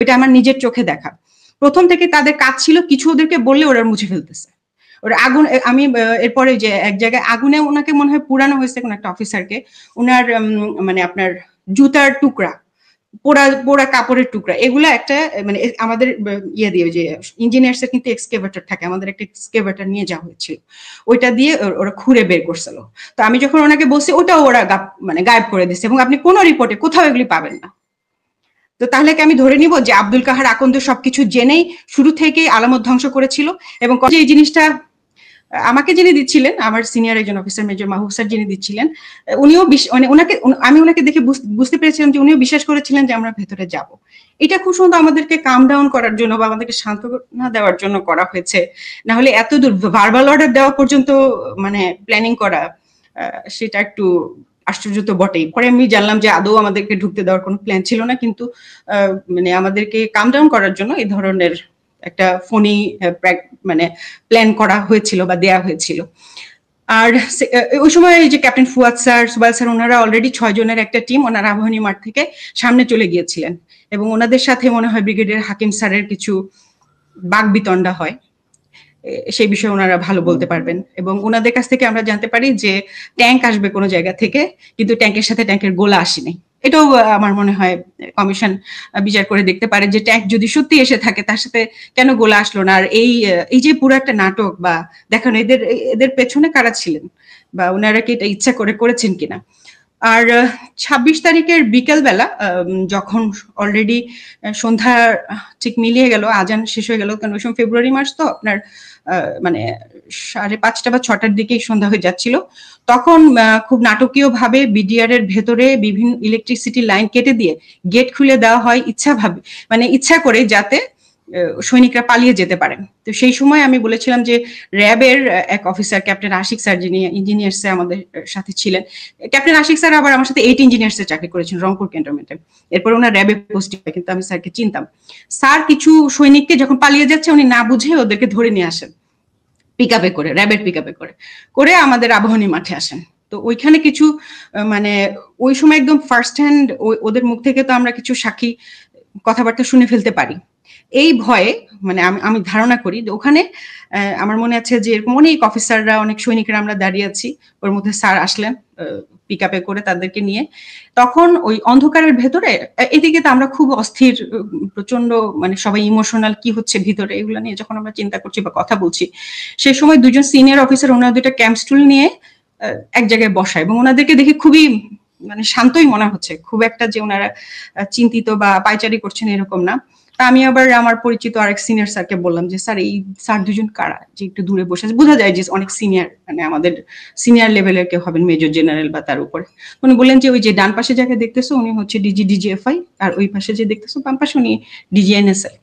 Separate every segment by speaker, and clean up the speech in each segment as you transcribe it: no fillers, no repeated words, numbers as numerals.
Speaker 1: এটা আমার নিজের চোখে দেখা। প্রথম থেকে তাদের কাজ ছিল কিছু ওদেরকে বললে ওরা মুছে ফেলতেছে। ওরা আগুন, আমি এরপরে যে এক জায়গায় আগুনে ওনাকে মনে হয় পুরানো হয়েছে কোন একটা অফিসারকে, ওনার মানে আপনার জুতার টুকরা, পোড়া পোড়া কাপড়ের টুকরা, এগুলা একটা মানে আমাদের ইয়ে দিয়ে, যে ইঞ্জিনিয়ার্স এর কিন্তু এক্সকেভেটর থাকে, আমাদের একটা এক্সকেভেটর নিয়ে যাওয়া হয়েছিল, ওইটা দিয়ে ওরা খুঁড়ে বের করছিল। তো আমি যখন ওনাকে বলছি ওটাও ওরা মানে গায়েব করে দিচ্ছে, এবং আপনি কোনো রিপোর্টে কোথাও এগুলি পাবেন না। তো তাহলে কি আমি ধরে নিব যে আব্দুল কাহার আকন্দ সবকিছু জেনেই শুরু থেকেই আলামত ধ্বংস করেছিল? এবং এই জিনিসটা আমাকে যিনি দিচ্ছিলেন, আমার সিনিয়র একজন অফিসার মেজর মাহবুব স্যার যিনি দিচ্ছিলেন, উনিও মানে আমি ওনাকে দেখে বুঝতে পেরেছিলাম যে উনিও বিশ্বাস করেছিলেন যে আমরা ভেতরে যাব। এটা খুব সুন্দর আমাদেরকে কাম ডাউন করার জন্য বা আমাদেরকে সান্ত্বনা দেওয়ার জন্য করা হয়েছে। না হলে এত দূর ভার্বাল অর্ডার দেওয়া পর্যন্ত মানে প্ল্যানিং করা, সেটা একটু আশ্চর্য তো বটেই। পরে আমি জানলাম যে আদৌ আমাদেরকে ঢুকতে দেওয়ার কোনো প্ল্যান ছিল না, কিন্তু মানে আমাদেরকে কাম ডাউন করার জন্য এই ধরনের একটা ফোনি মানে প্ল্যান করা হয়েছিল বা দেয়া হয়েছিল। আর ওই সময় যে ক্যাপ্টেন ফুয়াদ স্যার, সুবাল স্যার, ওনারা অলরেডি 6 জনের একটা টিম ওনারা আবাহনী মাঠ থেকে সামনে চলে গিয়েছিলেন, এবং ওনাদের সাথে মনে হয় ব্রিগেডিয়ার হাকিম স্যারের কিছু বাকবিতণ্ডা হয়, সেই বিষয়ে ওনারা ভালো বলতে পারবেন। এবং ওনাদের কাছ থেকে আমরা জানতে পারি যে ট্যাঙ্ক আসবে কোনো জায়গা থেকে, কিন্তু ট্যাঙ্কের সাথে ট্যাঙ্কের গোলা আসেনি। এটাও আমার মনে হয় কমিশন বিচার করে দেখতে পারে যে ট্যাঙ্ক যদি সত্যি এসে থাকে তার সাথে কেন গোলা আসলো না। আর এই যে পুরো একটা নাটক বা দেখেন এদের পেছনে কারা ছিলেন, বা ওনারা কি এটা ইচ্ছা করে করেছেন কিনা। আর 26 তারিখের বিকেল বেলা যখন অলরেডি সন্ধ্যা ঠিক মিলিয়ে গেল, আজান শেষ হয়ে গেল, কারণ ওই সময় ফেব্রুয়ারি মাস তো আপনার মানে 5:30 বা 6টার দিকেই সন্ধ্যা হয়ে যাচ্ছিল, তখন খুব নাটকীয় ভাবে বিডিআর এর ভেতরে বিভিন্ন ইলেকট্রিসিটি লাইন কেটে দিয়ে গেট খুলে দেওয়া হয় মানে ইচ্ছা করে, যাতে সৈনিকরা পালিয়ে যেতে পারেন। তো সেই সময় আমি বলেছিলাম যে র্যাবের এক অফিসার ক্যাপ্টেন আশিক স্যার, যিনি ইঞ্জিনিয়ার্সে আমাদের সাথে ছিলেন, ক্যাপ্টেন আশিক স্যার আবার আমার সাথে 8 ইঞ্জিনিয়ার্সে চাকরি করেছেন রংপুর ক্যান্টনমেন্টে, এরপর ওনার র্যাবে পোস্টিং, কিন্তু আমি স্যারকে চিনতাম। স্যার কিছু সৈনিককে যখন পালিয়ে যাচ্ছে উনি না বুঝে ওদেরকে ধরে নিয়ে আসেন পিকআপে করে, র্যাবের পিকআপে করে আমাদের আবাহনী মাঠে আসেন। তো ওইখানে কিছু মানে ওই সময় একদম ফার্স্ট হ্যান্ড ওদের মুখ থেকে তো আমরা কিছু সাক্ষী কথাবার্তা শুনে ফেলতে পারি। এই ভয়ে মানে আমি ধারণা করি যে ওখানে আমার মনে আছে যে এরকম অনেক অফিসাররা, অনেক সৈনিকরা আমরা দাঁড়িয়ে আছি, ওর মধ্যে স্যার আসলেন পিকআপে করে তাদেরকে নিয়ে। তখন ওই অন্ধকারের ভেতরে এদিকে তো আমরা খুব অস্থির, প্রচন্ড মানে সবাই ইমোশনাল, কি হচ্ছে ভিতরে এগুলো নিয়ে যখন আমরা চিন্তা করছি বা কথা বলছি, সেই সময় দুজন সিনিয়র অফিসার ওনারা দুইটা ক্যাম্প স্টুল নিয়ে এক জায়গায় বসা, এবং ওনাদেরকে দেখে খুবই মানে শান্তই মনে হচ্ছে, খুব একটা যে ওনারা চিন্তিত বা পায়চারি করছেন এরকম না। আমি আবার আমার পরিচিত আরেক সিনিয়র স্যারকে বললাম যে স্যার এই স্যার দুজন কারা, যে একটু দূরে বসে আছে, বোঝা যায় যে অনেক সিনিয়র, মানে আমাদের সিনিয়র লেভেলের কেউ হবেন, মেজর জেনারেল বা তার উপরে। উনি বললেন যে ওই যে ডান পাশে যাকে দেখতেছো উনি হচ্ছে ডিজিএফআই, আর ওই পাশে যে দেখতেছো বাম পাশে উনি ডিজিএনএসআই।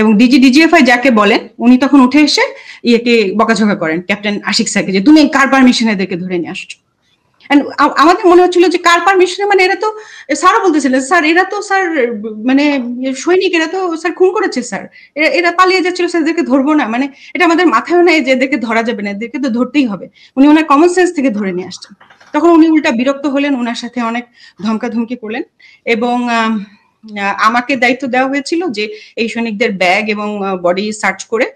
Speaker 1: এবং ডিজিএফআই যাকে বলেন উনি তখন উঠে এসে ইয়েকে বকাঝকা করেন ক্যাপ্টেন আশিক স্যারকে, যে তুমি কার পারমিশনে এদেরকে ধরে নিয়ে আসছো। আমাদের মনে হচ্ছিল যে কার পারমিশনে, মানে এরা তো, স্যারও বলতেছিলেন স্যার এরা তো স্যার মানে সৈনিক, এরা তো স্যার খুন করেছে স্যার, এরা পালিয়ে যাচ্ছিল স্যার, এদেরকে ধরবো না, মানে এটা আমাদের মাথায় নেই যে এদেরকে ধরা যাবে না, এদেরকে তো ধরতেই হবে। উনি ওনার কমন সেন্স থেকে ধরে নিয়ে আসছেন। তখন উনি উল্টা বিরক্ত হলেন, ওনার সাথে অনেক ধমকাধমকি করলেন, এবং আমাকে দায়িত্ব দেওয়া হয়েছিল যে এই সৈনিকদের ব্যাগ এবং বডি সার্চ করে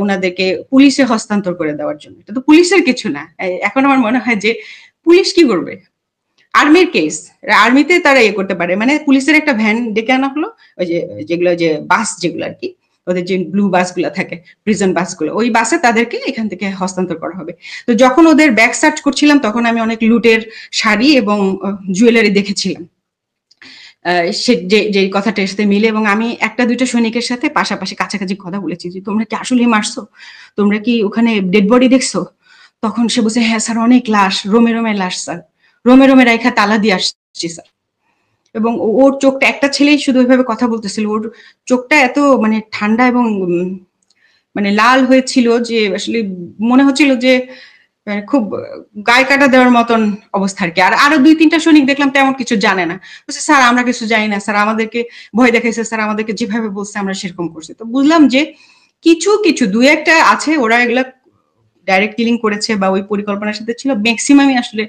Speaker 1: ওনাদেরকে পুলিশে হস্তান্তর করে দেওয়ার জন্য। এটা তো পুলিশের কিছু না। এখন আমার মনে হয় যে পুলিশ কি করবে, আর্মির কেস, আর্মিতে তারা ইয়ে করতে পারে, মানে পুলিশের একটা ভ্যান ডেকে আনা হলো, ওই যে যেগুলো যে বাস যেগুলো আর কি, ওদের যে ব্লু বাসগুলো থাকে, প্রিজন বাসগুলো, ওই বাসে তাদেরকে এখান থেকে হস্তান্তর করা হবে। তো যখন ওদের ব্যাগ সার্চ করছিলাম তখন আমি অনেক লুটের শাড়ি এবং জুয়েলারি দেখেছিলাম, যে কথাটার সাথে মিলে। এবং আমি একটা দুইটা সৈনিকের সাথে পাশাপাশি কাছাকাছি কথা বলেছি যে তোমরা কি আসলে মারছো, তোমরা কি ওখানে ডেড বডি দেখছো? তখন সে বলছে হ্যাঁ স্যার অনেক লাশ, রোমে রোমে লাশ স্যার, রোমে রোমে রাইখা তালা দিয়ে আসছি স্যার। এবং ওর চোখটা, একটা ছেলেই শুধু ওইভাবে কথা বলতেছিল, ওর চোখটা এত মানে ঠান্ডা এবং মানে লাল হয়েছিল যে আসলে মনে হচ্ছিল যে খুব গায়ে কাটা দেওয়ার মতন অবস্থা আর কি। আর আরো 2-3টা সৈনিক দেখলাম তেমন কিছু জানে না, বলছে স্যার আমরা কিছু জানি না স্যার, আমাদেরকে ভয় দেখাইছে স্যার, আমাদেরকে যেভাবে বলছে আমরা সেরকম করছি। তো বুঝলাম যে কিছু কিছু 2-1টা আছে ওরা এগুলা ডাইরেক্ট কিলিং করেছে বা ওই পরিকল্পনার সাথে ছিল, ম্যাক্সিমামই আসলে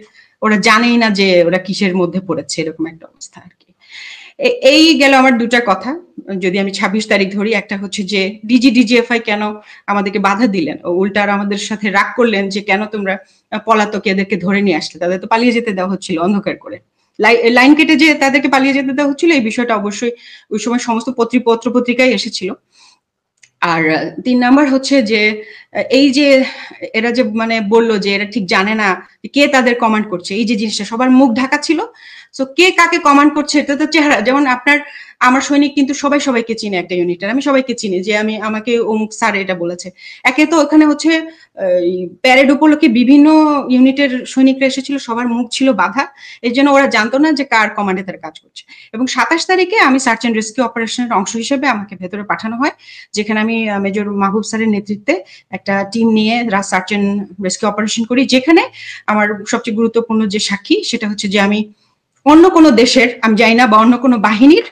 Speaker 1: ওরা জানেই না যে ওরা কিসের মধ্যে পড়েছে, এরকম একটা অবস্থা আর কি। এই গেল আমার দুটা কথা। যদি আমি ২৬ তারিখ ধরি, একটা হচ্ছে যে ডিজিএফআই কেন আমাদেরকে বাধা দিলেন, উল্টা আর আমাদের সাথে রাগ করলেন যে কেন তোমরা পলাতক এদেরকে ধরে নিয়ে আসলে, তাদের তো পালিয়ে যেতে দেওয়া হচ্ছিল অন্ধকার করে, লাইন কেটে যে তাদেরকে পালিয়ে যেতে দেওয়া হচ্ছিল, এই বিষয়টা অবশ্যই ওই সময় সমস্ত পত্র পত্রিকায় এসেছিল। আর ৩ নাম্বার হচ্ছে যে এই যে এরা যে মানে বলল যে এরা ঠিক জানে না কে তাদের কমান্ড করছে, এই যে জিনিসটা সবার মুখ ঢাকা ছিল। সো কে কাকে কমান্ড করছে এটা তো চেহারা, যেমন আমার সৈনিক কিন্তু সবাই সবাইকে চিনে একটা ইউনিটের, আমি সবাইকে চিনি যে আমাকে অমুক স্যার এটা বলেছে। একে তো ওখানে হচ্ছে প্যারেড উপলক্ষে বিভিন্ন ইউনিটের সৈনিকরা এসেছিল, সবার মুখ ছিল বাধা, এই জন্য ওরা জানতো না যে কার কমান্ডে তারা কাজ করছে। এবং ২৭ তারিখে আমি সার্চ অ্যান্ড রেস্কিউ অপারেশনের অংশ হিসেবে আমাকে ভেতরে পাঠানো হয়, যেখানে আমি মেজর মাহবুব স্যারের নেতৃত্বে একটা টিম নিয়ে সার্চ অ্যান্ড রেস্কিউ অপারেশন করি, যেখানে আমার সবচেয়ে গুরুত্বপূর্ণ যে সাক্ষী সেটা হচ্ছে যে আমি অন্য কোনো দেশের, আমি জানি না, বা অন্য কোনো বাহিনীর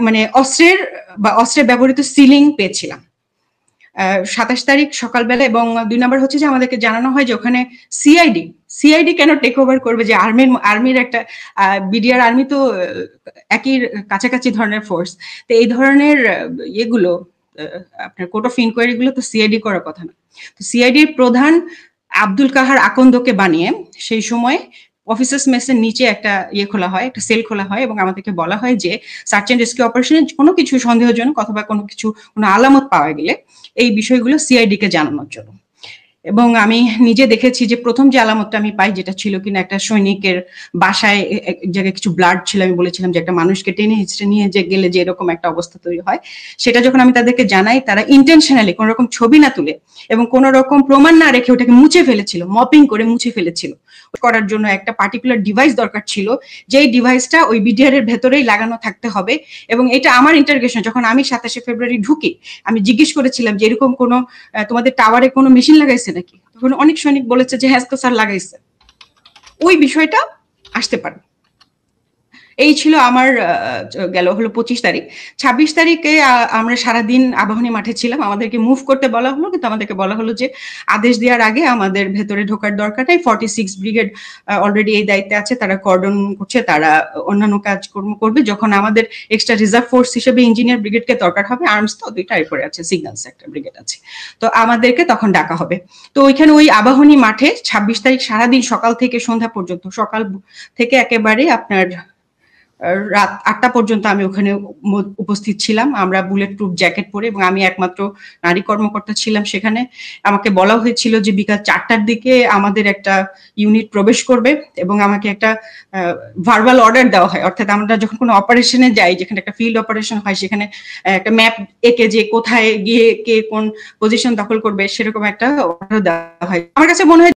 Speaker 1: মানে অস্ত্রের ব্যবহৃত সিলিং পেয়েছিলাম ২৭ তারিখ সকালবেলা। এবং ২ নম্বর হচ্ছে যে আমাদেরকে জানানো হয় যে ওখানে সিআইডি কেন টেক ওভার করবে, যে আর্মির একটা বিডিআর আর্মি তো একই কাছাকাছি ধরনের ফোর্স, তো এই ধরনের ইয়েগুলো আপনার কোর্ট অফ ইনকোয়ারি গুলো তো সিআইডি করার কথা না। তো সিআইডির প্রধান আব্দুল কাহার আকন্দকে বানিয়ে সেই সময় অফিসার্স মেসের নিচে একটা খোলা হয়, একটা সেল খোলা হয়, এবং আমাদেরকে বলা হয় যে সার্চ অ্যান্ড রেস্কিউ অপারেশনে কোনো কিছু সন্দেহজনক অথবা কোনো আলামত পাওয়া গেলে এই বিষয়গুলো সিআইডি কে জানানোর জন্য। এবং আমি নিজে দেখেছি যে প্রথম যে আলামতটা আমি পাই, যেটা ছিল কিনা একটা সৈনিকের বাসায় এক জায়গায় কিছু ব্লাড ছিল, আমি বলেছিলাম যে একটা মানুষকে টেনে হিচড়ে নিয়ে যে গেলে যে এরকম একটা অবস্থা তৈরি হয়, সেটা যখন আমি তাদেরকে জানাই, তারা ইন্টেনশনালি কোনো রকম ছবি না তুলে এবং কোনো রকম প্রমাণ না রেখে ওটাকে মুছে ফেলেছিল, মপিং করে মুছে ফেলেছিল। করার জন্য একটা পার্টিকুলার ডিভাইস দরকার ছিল, যেই ডিভাইসটা ওই বিডিআর এর ভেতরেই লাগানো থাকতে হবে। এবং এটা আমার ইন্টারগেশন, যখন আমি ২৭শে ফেব্রুয়ারি ঢুকি, আমি জিজ্ঞেস করেছিলাম যে এরকম কোনো তোমাদের টাওয়ারে কোনো মেশিন লাগাইছে নাকি, তখন অনেক সৈনিক বলেছে যে হ্যাঁ তো স্যার লাগাইছে। ওই বিষয়টা আসতে পারে। এই ছিল আমার গেল হলো ২৫ তারিখ। ২৬ তারিখে আমরা সারাদিন আবাহনী মাঠে ছিলাম, আমাদেরকে মুভ করতে বলা হলো, কিন্তু আমাদেরকে বলা হলো যে আদেশ দেওয়ার আগে আমাদের ভেতরে ঢোকার দরকার নেই, 46 ব্রিগেড অলরেডি এই দায়িত্বে আছে, তারা কর্ডন করছে, তারা অন্যান্য কাজকর্ম করবে, যখন আমাদের এক্সট্রা রিজার্ভ ফোর্স হিসেবে ইঞ্জিনিয়ার ব্রিগেডকে দরকার হবে, আর্মস তো দুইটা এরপরে আছে, সিগন্যালস একটা ব্রিগেড আছে, তো আমাদেরকে তখন ডাকা হবে। তো ওইখানে ওই আবাহনী মাঠে ২৬ তারিখ সারাদিন সকাল থেকে সন্ধ্যা পর্যন্ত, সকাল থেকে একেবারে আপনার রাত ৮টা পর্যন্ত আমি ওখানে উপস্থিত ছিলাম, আমরা বুলেট প্রুফ জ্যাকেট পরে, এবং আমি একমাত্র নারী কর্মকর্তা ছিলাম সেখানে। আমাকে বলা হয়েছিল যে বিকাল ৪টার দিকে আমাদের একটা ইউনিট প্রবেশ করবে, এবং আমাকে একটা ভার্বাল অর্ডার দেওয়া হয়, অর্থাৎ আমরা যখন কোনো অপারেশনে যাই, যেখানে একটা ফিল্ড অপারেশন হয়, সেখানে একটা ম্যাপ এঁকে যে কোথায় গিয়ে কে কোন পজিশন দখল করবে, সেরকম একটা অর্ডার দেওয়া হয়। আমার কাছে মনে হয়